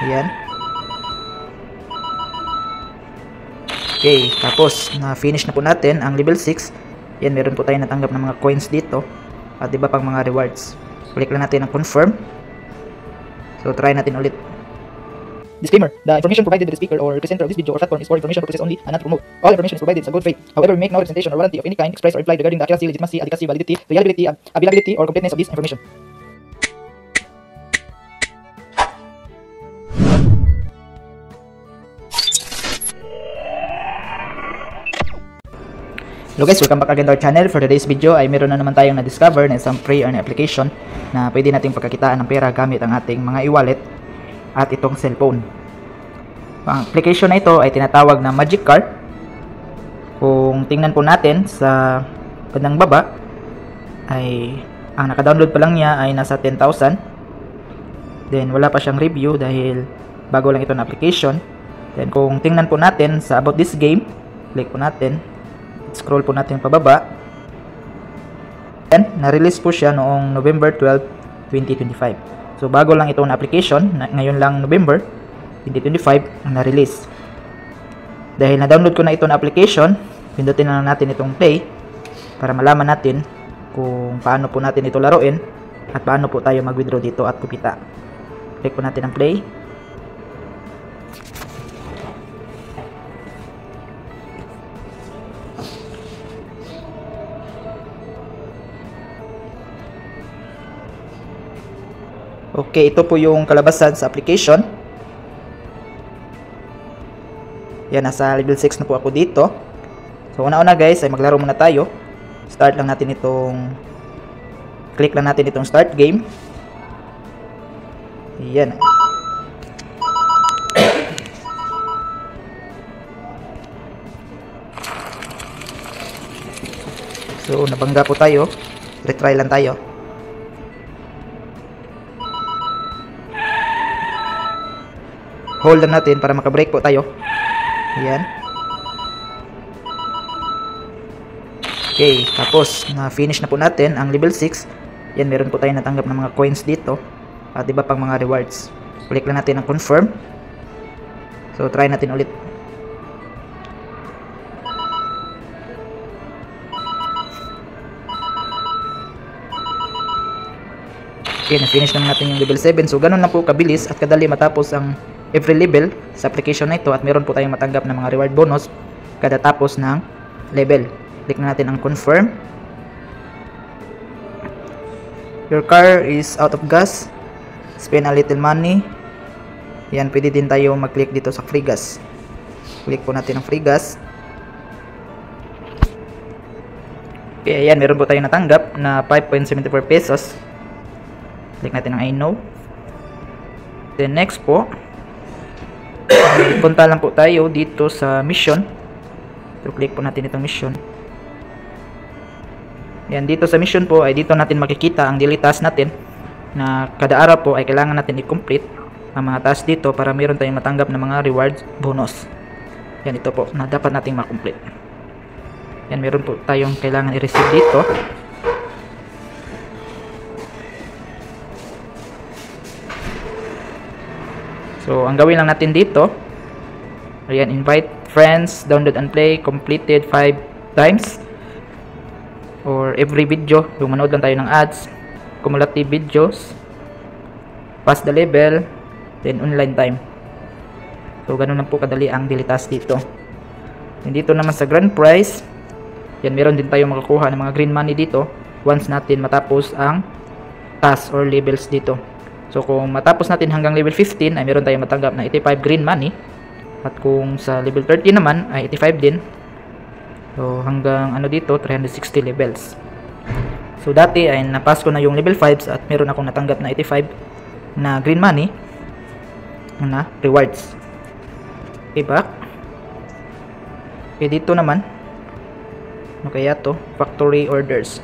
Ayan. Okay, tapos na-finish na po natin ang level 6. Yan, meron po tayo natanggap ng mga coins dito. At iba pang mga rewards. Click lang natin ang confirm. So, try natin ulit. Disclaimer: the information provided by the speaker or presenter of this video or platform is for information purposes only and not to promote. All information is provided in good faith. However, we make no representation or warranty of any kind expressed or implied regarding the accuracy, legitimacy, adequacy, validity, reliability, availability, or completeness of this information. Hello guys, welcome back again to our channel. For today's video ay meron na naman tayong na-discover na isang free earning application na pwede nating pagkakitaan ng pera gamit ang ating mga e-wallet at itong cellphone. Ang application na ito ay tinatawag na Magic Card. Kung tingnan po natin sa bandang baba ay ang naka-download pa lang niya ay nasa 10,000. Then wala pa siyang review dahil bago lang ito na application. Then kung tingnan po natin sa about this game, click po natin. Scroll po natin pababa. And na-release po siya noong November 12, 2025. So bago lang itong application, ngayon lang November 2025 na-release. Dahil na-download ko na itong application, pindutin na natin itong play para malaman natin kung paano po natin ito laruin at paano po tayo mag-withdraw dito at kumita. Click po natin ang play. Okay, ito po yung kalabasan sa application. Yan, nasa level 6 na po ako dito. So, una-una guys, ay maglaro muna tayo. Start lang natin itong... Click lang natin itong start game. Yan. So, nabangga po tayo. Retry lang tayo. Hold lang natin para makabreak po tayo. Ayan. Okay, tapos na-finish na po natin ang level 6. Yan, meron po tayo natanggap ng mga coins dito at iba pang mga rewards. Click lang natin ang confirm. So, try natin ulit. Okay, na-finish na natin yung level 7. So, ganun na po kabilis at kadali matapos ang every level sa application na ito at meron po tayong matanggap ng mga reward bonus kada tapos ng level. Click na natin ang confirm. Your car is out of gas. Spend a little money. Yan, pwede din tayo mag-click dito sa free gas. Click po natin ang free gas. Okay, ayan, meron po tayong natanggap na 5.74 pesos. Click natin ang I know. Then next po, punta lang po tayo dito sa mission. So, click po natin itong mission. Yan, dito sa mission po ay dito natin makikita ang daily task natin na kada araw po ay kailangan natin i-complete ang mga task dito para meron tayong matanggap na mga rewards bonus. Yan, ito po na dapat nating makomplete. Yan, meron po tayong kailangan i-receive dito. So, ang gawin lang natin dito, ayan, invite friends, download and play, completed 5 times. Or every video, yung manood lang tayo ng ads, cumulative videos, pass the level, then online time. So, ganun lang po kadali ang daily task dito. And dito naman sa grand prize, yan, meron din tayo makakuha ng mga green money dito once natin matapos ang task or levels dito. So, kung matapos natin hanggang level 15 ay meron tayong matanggap na 85 green money. At kung sa level 30 naman ay 85 din. So, hanggang ano dito, 360 levels. So, dati ay napas ko na yung level 5 at meron akong natanggap na 85 na green money na rewards. Okay, back. Okay, dito naman. Ano kaya to? Factory orders.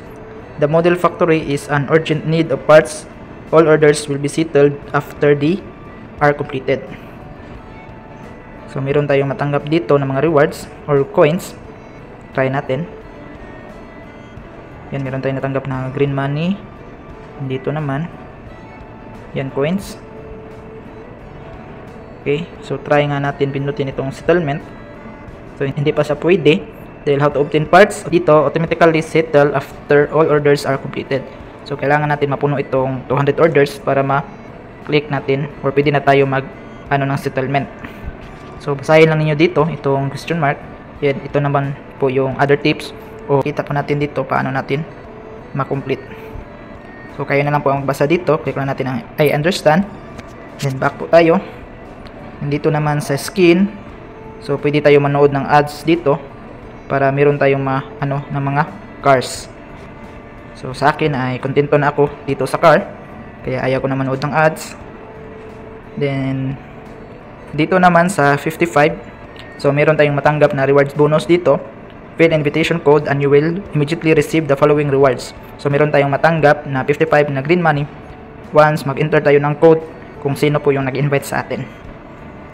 The model factory is an urgent need of parts. All orders will be settled after they are completed. So, meron tayong matanggap dito ng mga rewards or coins. Try natin. Yan, meron tayong natanggap na green money. Dito naman. Yan, coins. Okay, so try nga natin pindutin itong settlement. So hindi pa siya pwede dahil how to obtain parts dito automatically settle after all orders are completed. So kailangan natin mapuno itong 200 orders para ma-click natin or pwede na tayo mag ng settlement. So basahin lang niyo dito itong question mark. Yan, ito naman po yung other tips o kita po natin dito paano natin ma-complete. So kayo na lang po ang magbasa dito. Click lang natin ang I understand. Then back po tayo. Dito naman sa skin, so pwede tayo manood ng ads dito para meron tayong ng mga cars. So sa akin ay kontento na ako dito sa car, kaya ayaw ko na manood ng ads. Then dito naman sa 55, so meron tayong matanggap na rewards bonus dito. Fill invitation code and you will immediately receive the following rewards. So meron tayong matanggap na 55 na green money once mag-enter tayo ng code kung sino po yung nag-invite sa atin.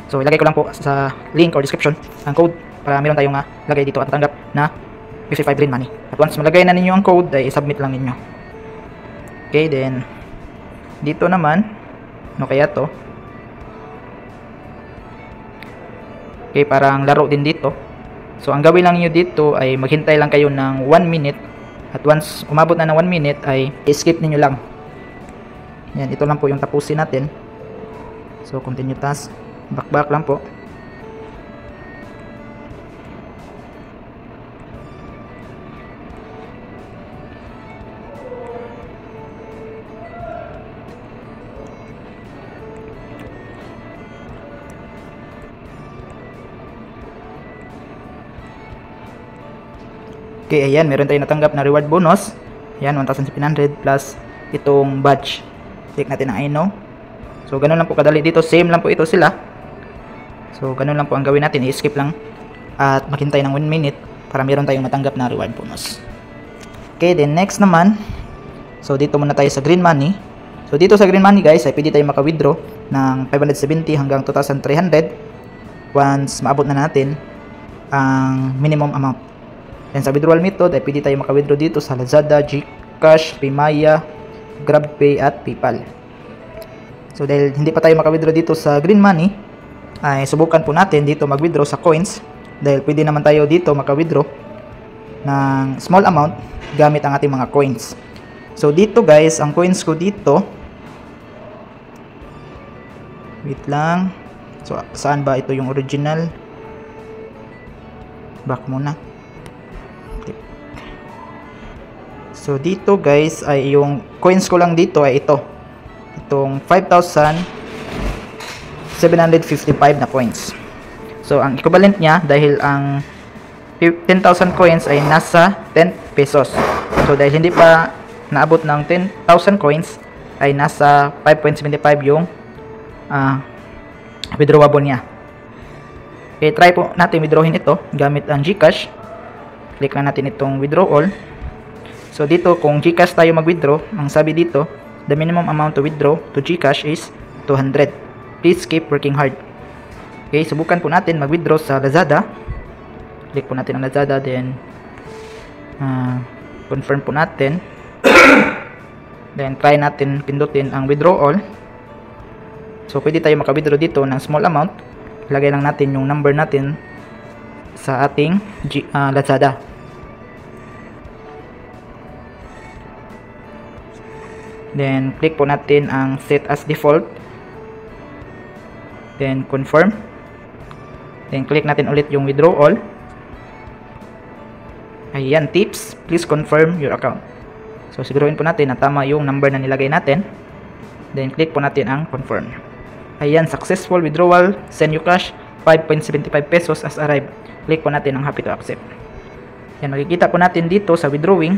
So ilagay ko lang po sa link or description ang code para meron tayong lagay dito at matanggap na 55 green money. At once malagay na ninyo ang code ay i-submit lang ninyo. Okay, then dito naman kaya to. Okay, parang laro din dito. So ang gawin lang niyo dito ay maghintay lang kayo ng 1 minute at once umabot na ng 1 minute ay skip niyo lang. Yan, ito lang po yung tapusin natin. So continue task. Back lang po. Okay, ayan, meron tayong natanggap na reward bonus. Ayan, 1,700 plus itong badge. Click natin ang I know. So ganun lang po kadali dito, same lang po ito sila. So ganun lang po ang gawin natin, i-skip lang at maghintay ng 1 minute para meron tayong matanggap na reward bonus. Okay, then next naman, so dito muna tayo sa green money. So dito sa green money guys, ay pwede tayong maka-withdraw ng 570 hanggang 2,300 once maabot na natin ang minimum amount. Then sa withdrawal method ay pwede tayo maka-withdraw dito sa Lazada, GCash, Paymaya, GrabPay at PayPal. So dahil hindi pa tayo maka-withdraw dito sa green money, ay subukan po natin dito mag-withdraw sa coins. Dahil pwede naman tayo dito maka-withdraw ng small amount gamit ang ating mga coins. So dito guys, ang coins ko dito, wait lang. So saan ba ito yung original? Back muna. So dito guys ay yung coins ko lang dito ay itong 5,755 na coins. So ang equivalent niya dahil ang 10,000 coins ay nasa 10 pesos. So dahil hindi pa naabot ng 10,000 coins ay nasa 5.75 yung withdrawable niya. Okay, try po natin withdrawin ito gamit ang GCash. Click lang natin itong withdraw all. So dito kung GCash tayo mag-withdraw, ang sabi dito, the minimum amount to withdraw to GCash is 200. Please keep working hard. Okay, subukan po natin mag-withdraw sa Lazada. Click po natin ang Lazada, then confirm po natin. Then try natin pindutin ang withdraw all. So pwede tayo maka-withdraw dito ng small amount. Ilagay lang natin yung number natin sa ating Lazada. Then click po natin ang set as default. Then confirm. Then click natin ulit yung withdraw all. Ayan, tips, please confirm your account. So siguruhin po natin na tama yung number na nilagay natin. Then click po natin ang confirm. Ayan, successful withdrawal, send you cash, 5.75 pesos as arrived. Click po natin ang happy to accept. Yan, makikita po natin dito sa withdrawing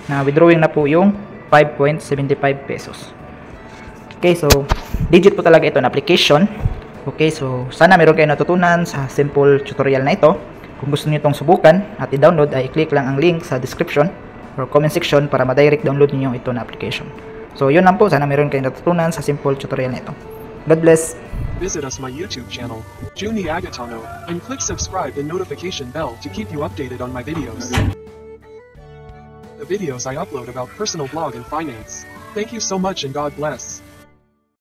na po yung 5.75 pesos. Okay, so legit po talaga ito na application. Okay, so sana meron kayo natutunan sa simple tutorial na ito. Kung gusto niyo itong subukan at i-download ay i-click lang ang link sa description or comment section para ma-direct download niyo ito na application. So yun lang po, sana meron kayong natutunan sa simple tutorial na ito. God bless. Visit us my YouTube channel, Juni Agatano, and click subscribe and notification bell to keep you updated on my videos. The videos I upload about personal blog and finance. Thank you so much and God bless.